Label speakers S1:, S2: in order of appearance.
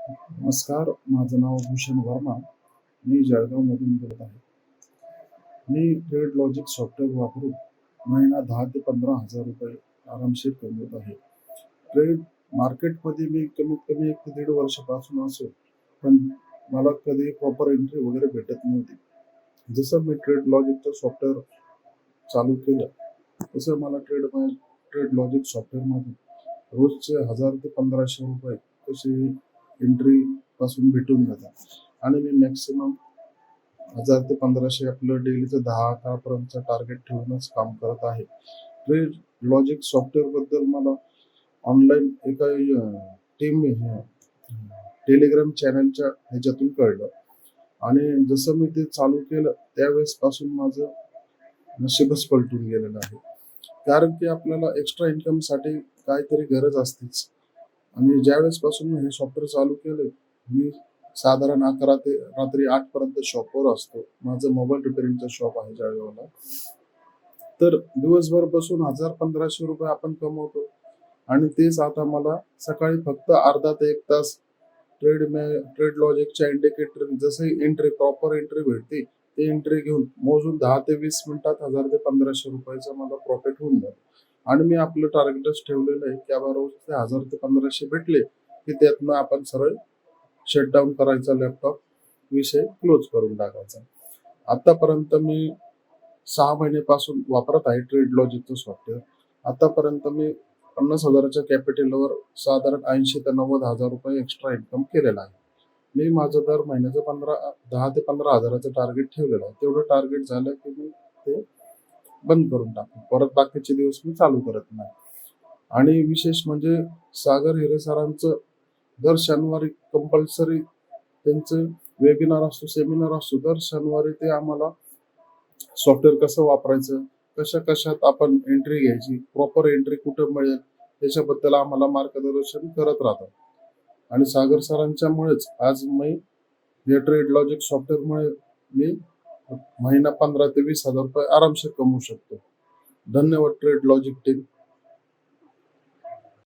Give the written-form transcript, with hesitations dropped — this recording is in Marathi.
S1: नमस्कार, माझं नाव भूषण वर्मा. मी जळगावमधून बोलत आहे. मी ट्रेड लॉजिक सॉफ्टवेअर वापरून महिना 10,000 ते 15,000 रुपये आरामशीर कमवत आहे. ट्रेड मार्केटमध्ये मी कमीत कमी 1 ते दीड वर्षापासून असो, पण मला कधी प्रॉपर एंट्री वगैरे भेटत नव्हती. जसं मी ट्रेड लॉजिकचं सॉफ्टवेअर चालू केलं, तसं मला ट्रेड लॉजिक सॉफ्टवेअरमधून रोजचे 1,000 ते 1,500 रुपये कसे एंट्री पासून भेटून जातात. आणि मी मॅक्सिमम 1,000 ते 1,500 आपलं डेलीचं 10-11 पर्यंतचं टार्गेट ठेवूनच काम करत आहे. ट्रेड लॉजिक सॉफ्टवेअर बद्दल मला ऑनलाईन एका टीम टेलिग्राम चॅनलच्या ह्याच्यातून कळलं. आणि जसं मी ते चालू केलं त्यावेळेस पासून माझं नशीबच पलटून गेलेलं आहे. कारण की आपल्याला एक्स्ट्रा इन्कमसाठी काहीतरी गरज असतेच. आणि ज्यावेळेस पासून मी हे सॉफ्टवेअर चालू केलं, मी साधारण 11 ते रात्री 8 पर्यंत शॉपवर असतो. माझं मोबाईल रिपेअरिंगचं शॉप आहे जळगावला. तर दिवसभर बसून 1,000-1,500 रुपये आपण कमवतो. आणि तेच आता मला सकाळी फक्त अर्धा ते 1 तास ट्रेड लॉजिकच्या इंडिकेटर जसं एंट्री प्रॉपर एंट्री भेटते, ते एंट्री घेऊन मोजून 10 ते 20 मिनिटात 1,000 ते 1,500 रुपयाचं मला प्रॉफिट होऊन जातं. आणि मी आपलं टार्गेटच ठेवलेलं आहे की बाबा रोज ते 1,000 ते 1,500 भेटले की त्यातनं आपण सरळ शटडाऊन करायचा लॅपटॉप, विषय क्लोज करून टाकायचा. आतापर्यंत मी 6 महिन्यापासून वापरत आहे ट्रेड लॉजिकचं सॉफ्टवेअर. आतापर्यंत मी 50,000च्या कॅपिटलवर साधारण 80,000 ते 90,000 रुपये एक्स्ट्रा इन्कम केलेला आहे. मी माझं दर महिन्याचं 10 ते 15,000चं टार्गेट ठेवलेलं आहे. तेवढं टार्गेट झालं की मी ते बंद करून टाकतो. परत बाकीचे दिवस मी चालू करत नाही. आणि विशेष म्हणजे सागर हिरे सरांचं दर शनिवारी कंपल्सरी त्यांचं वेबिनार असतो, सेमिनार असतो. दर शनिवारी ते आम्हाला सॉफ्टवेअर कसं वापरायचं, कशात आपण एंट्री घ्यायची, प्रॉपर एंट्री कुठं मिळेल, त्याच्याबद्दल आम्हाला मार्गदर्शन करत राहतात. आणि सागर सरांच्यामुळेच आज मी या ट्रेड लॉजिक सॉफ्टवेअरमुळे मी महिना 15,000 ते 20,000 रुपये आरामशीर कमवू शकतो. धन्यवाद ट्रेड लॉजिक टीम.